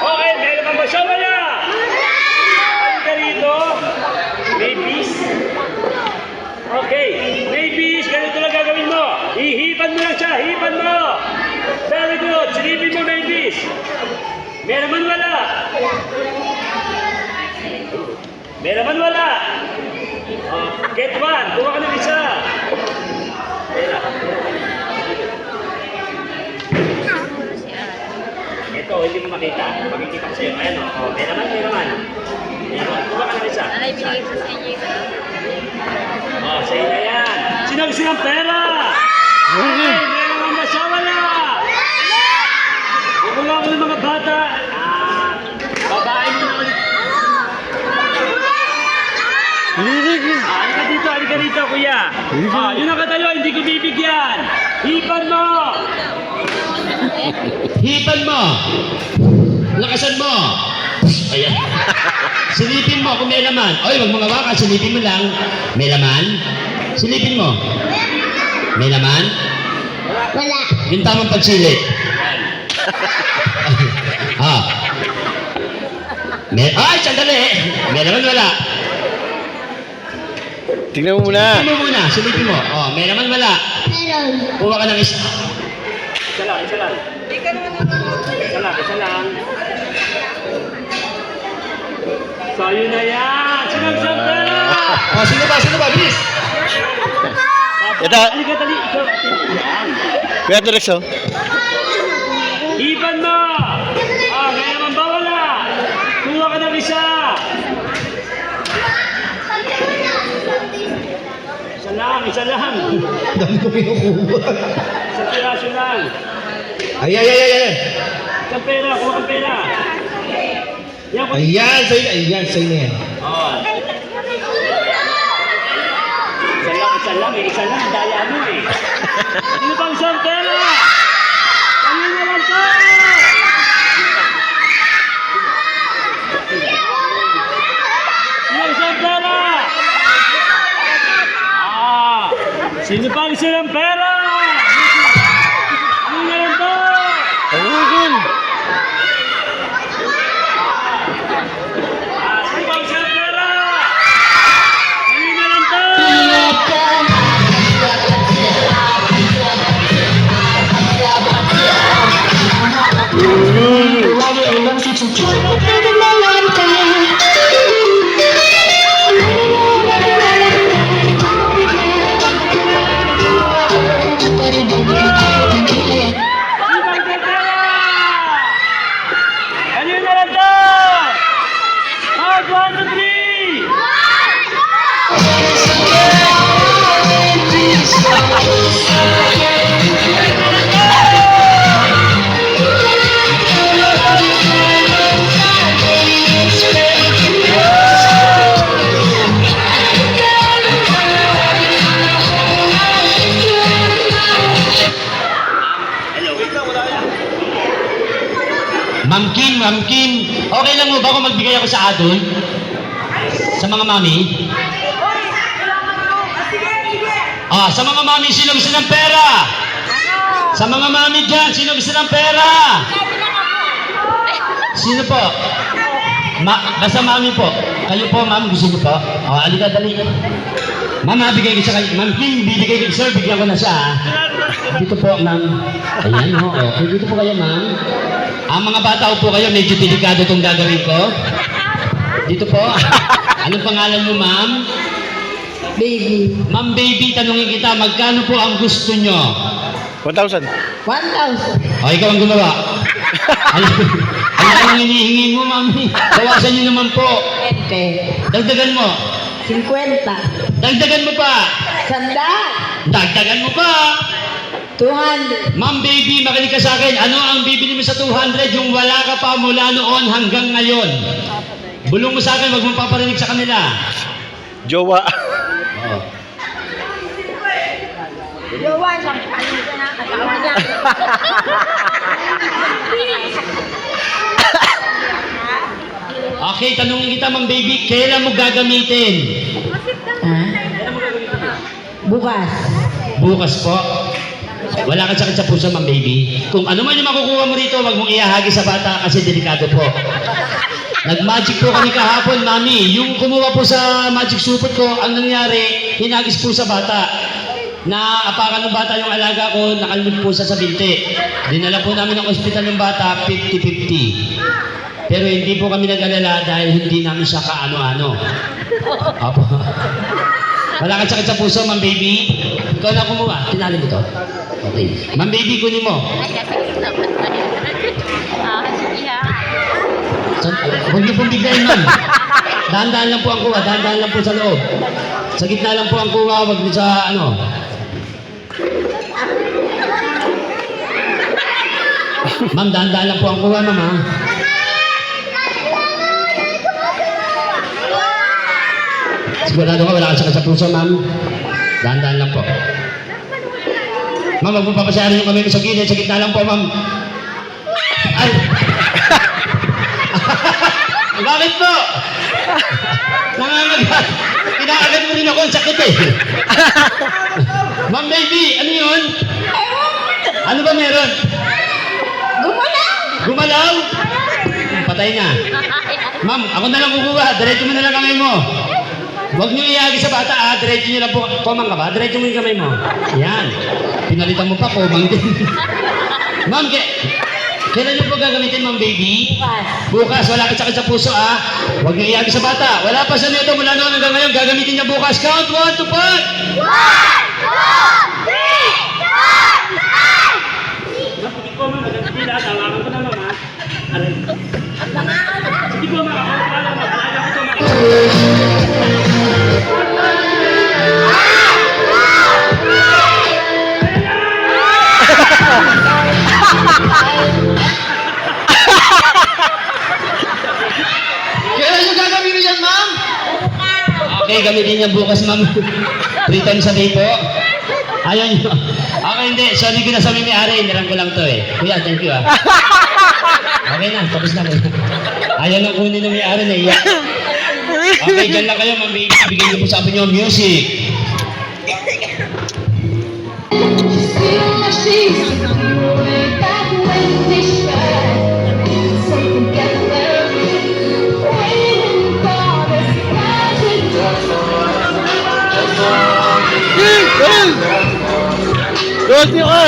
Okay, meron kang basyo wala? silipin mo, babies. Meron man wala. Meron man wala. Oh, get one. Kuha ka ng isa. Ito, hindi mo makita. Makikita ko sa'yo. Ayan o. Oh, meron man. Kuha ka ng isa. Nanay, binigay ko sa inyo ito. Oh, sa'yo na yan. Sino gusto ng pera? Okay, meron man na siya wala. Kukuha ko ng mga bata. Babae mo na ulit. Halika dito, kuya. Yun ang katayo, hindi ko bibigyan. Hipan mo. Hipan mo. Lakasan mo. Ayan. Silipin mo kung may laman. Oy, wag mga baka, silipin mo lang. May laman? Silipin mo. May laman? Wala. Yung tamang pagsilip. Ay, sandali. May laman wala. Tingnan mo muna. Silipin mo muna, silipin mo. Oh, may laman wala. Meron. Kuha ka ng isa. Isa lang. Isa lang. So, yun na yan. Sinagsak pera. Oh, sino ba? Bilis. Ito. Halika, dali. Ikaw, yan. Kuya Torex, oh. Hipan mo. May naman ba wala? Kuha ka ng isa. Isa lang. Dami ko kinukuha. Isang piraso lang. Ay. Isang pera, kuha kang pera. Yan, kuha. Ayan, sa'yo na yan. Oh. Isa lang. Daya mo eh. Sino bang isang pera? Kanina naman to! Sino isang pera? Sino pang isang pera? Kanina lang to! Ayun. Sino pang isang pera? Kanina lang to! Ma'am Kim, okay lang mo ba kung magbigay ako sa adult? Sa mga mami? Sa mga mami, sino gusto ng pera? Sa mga mami dyan, sino gusto ng pera? Sino po? Basta mami po. Kayo po, ma'am, gusto niyo po? Alika, dali. Ma'am, bigay ko siya kayo. Ma'am Kim, bibigay ko. Sir, bigyan ko na siya. Dito po, ma'am. Ayan, okay. Dito po kayo, ma'am. Ang mga bata po kayo, medyo delikado itong gagawin ko. Dito po. Anong pangalan mo, ma'am? Baby. Ma'am Baby, tanungin kita, magkano po ang gusto nyo? 1,000. 1,000. Ikaw ang gumawa. Ano ang hinihingi mo, mami? Bawasan nyo naman po. 20. Dagdagan mo. 50. Dagdagan mo pa. 100. Dagdagan mo pa. 200. Ma'am Baby, makinig ka sa akin. Ano ang bibili mo sa 200 yung wala ka pa mula noon hanggang ngayon? Bulong mo sa akin, wag mong paparinig sa kanila. Jowa. Jowa, isang kanin ka na. Katawa niya. Okay, tanungin kita, Ma'am Baby, kailan mo gagamitin? Bukas. Bukas po. Wala kang sakit sa puso, Ma'am Baby. Kung ano man yung makukuha mo rito, wag mong iahagi sa bata kasi delikado po. Nag-magic po kami kahapon, Mami. Yung kumuha po sa magic supot ko, ang nangyari, hinagis po sa bata. Naapakan ng bata yung alaga ko, nakalmot po siya sa binti. Dinala po namin ng ospital ng bata, 50-50. Pero hindi po kami nag-alala dahil hindi namin siya kaano-ano. Apo. Wala kang sakit sa puso, Ma'am Baby? Ikaw na kumuha. Tinali mo to. Okay. Ma'am Baby, kunin mo. Huwag niyo pong biglayin, ma'am. Dahan-dahan lang po ang kuha. Dahan-dahan lang po sa loob. Sa gitna lang po ang kuha. Huwag niyo sa ano. Ma'am, dahan-dahan lang po ang kuha, ma'am, ha? Sigurado ka, wala kang sakit sa puso, ma'am. Dahan-dahan lang po. Ma'am, huwag mo papasayarin yung kamay mo sa gilid. Sa gitna lang po, ma'am. Ay! Bakit po? Nangangagat. Kinakagat mo rin ako. Ang sakit eh. Ma'am Baby, ano yun? Ano ba meron? Gumalaw! Gumalaw? Patay na. Ma'am, ako na lang kukuha. Diretso mo na lang kamay mo. Huwag niyo iagi sa bata, ah. Diretso niyo lang po. Komang ka ba? Diretso mo yung kamay mo. Yan. Pinalitan mo pa, komang din. Ma'am, kailan niyo po gagamitin, Ma'am Baby? Bukas. Wala kang sakit sa puso, ah. Huwag niyo iagi sa bata. Wala pa sa nito mula noon hanggang ngayon. Gagamitin niya bukas. Count 1 to 5. 1, 2, 3, 4, 5! Sige po, ma'am. Magandang pila. Tawakan ko na, ma'am, ha? Aray. Sige po, ma'am. Ako na pala, ma'am. Alaga ko to, ma'am. Kailan niyo gagamitin yan, ma'am? Okay, gamitin niya bukas, ma'am. 3 times a day po. Ayaw niyo. Okay, hindi. Sorry ko na sa may-ari. Nirang ko lang to eh. Kuya, thank you, ah. Okay na, tapos na. Ayaw nang kunin ng may-ari na iyak. Okay, dyan lang kayo, Ma'am Baby. Bigyan niyo po sa akin yung music. Doti ka!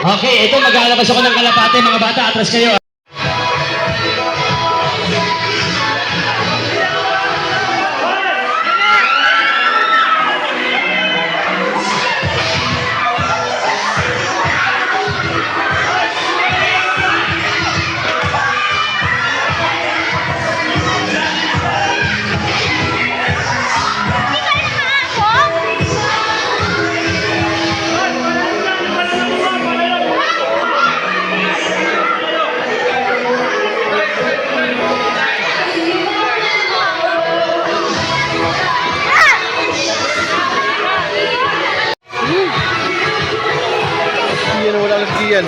Okay, ito maglalabas ako ng kalapate. Mga bata, atras kayo. Yan, wala lang siyan.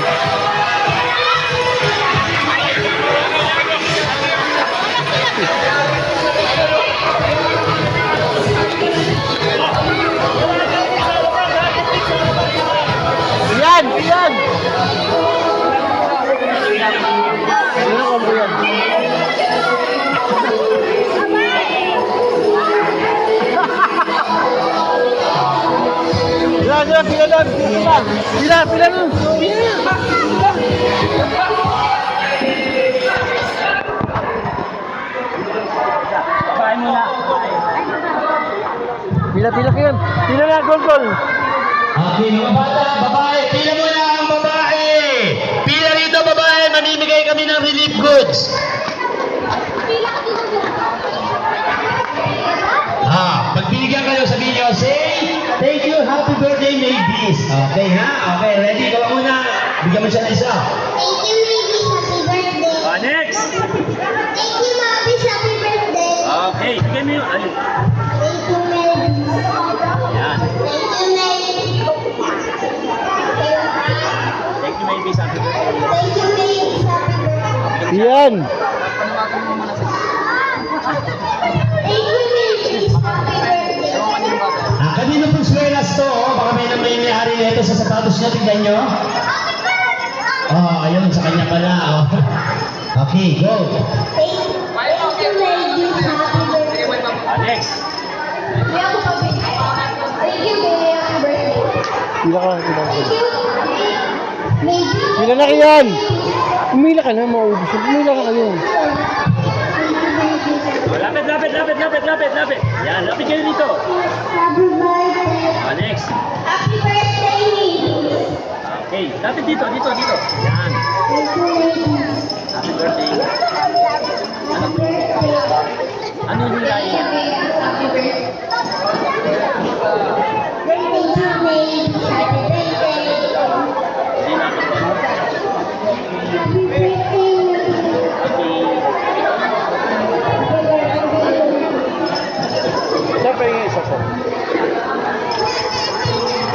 Yan! Yan! Ano ka mo yan? Pila doon! Pila doon! Pila kayo! Pila na, gol! Okay, mga bata, babae, pila mo na ang babae. Pila rito, babae, mamimigay kami ng relief goods. Pag binigyan kayo, sabihin nyo, say, thank you, happy birthday, Mavis. Okay, ha? Okay, ready? Gawa muna. Bigyan mo siya ng isa. Thank you, Mavis. Happy birthday. Next! Thank you, Mavis. Happy birthday. Okay, bigay mo yun. Ano? Thank you, Mavis. Yan. Thank you, Yan. Thank you, Mavis. Happy birthday. Kanino pong swelas to? Baka may-ari nito sa sapatos niya. Tignan nyo. Ayun. Sa kanya pala. Okay, go. Thank you, ladies. Happy birthday. Next. May ako pa, baby. Thank you, baby. Happy birthday. Pila ka. Thank you, baby. Pila na kayan. Umila ka na, maubos. Umila ka kayo. Lapit. Yan, lapit kayo dito. Happy birthday. Next. Happy birthday, ladies. Okay, lapit dito. Yan. Thank you, ladies. Happy birthday. Happy birthday. Ano yung layo? Happy birthday. Thank you, ladies. Happy birthday. Happy birthday. Siyempre yung isa sa.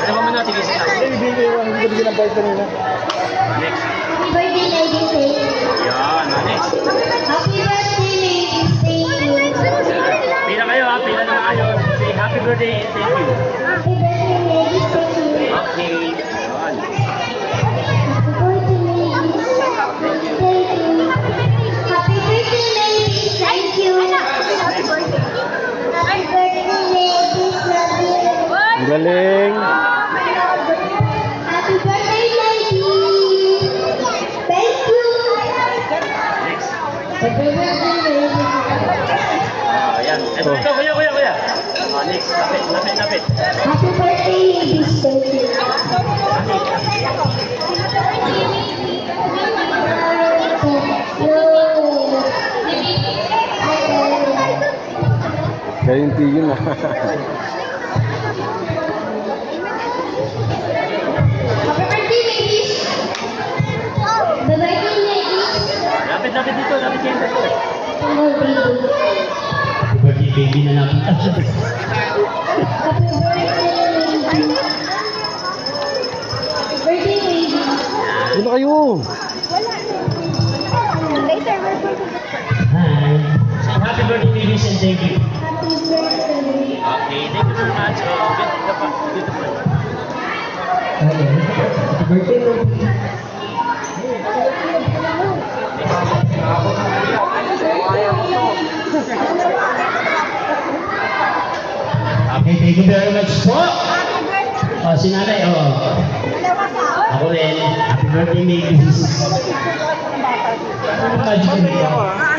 Ano ba natin isa? Hindi bigyan ng bite kanina. Next. Happy birthday, ladies. Thank you. Yan, next. Happy birthday, ladies. Thank you. Pila kayo ha, pila na kayo. Say happy birthday and thank you. Happy birthday, ladies. Thank you. Okay. Yan. Happy birthday, ladies. Thank you. Happy birthday, ladies. Thank you. Happy birthday. Happy birthday, ladies. Love you. Ang galing. Happy birthday, ladies. Thank you. Next. Happy birthday, ladies. Yan. Ito, kuya. Next. Lapit. Happy birthday, ladies. Thank you. Kayong tigil na. Happy birthday, ladies. Happy birthday, ladies. Lapit dito. Lapit kayo dito. Oh, baby. Happy birthday, baby na lang. Happy birthday, ladies. Happy birthday, ladies. Doon na kayo. Later, Hi. Say happy birthday, ladies, and thank you. happy birthday. Okay, thank you very much. Dito pa. Happy birthday, baby. Okay, thank you very much po. Si nanay, Ako rin. Happy birthday, baby. Magic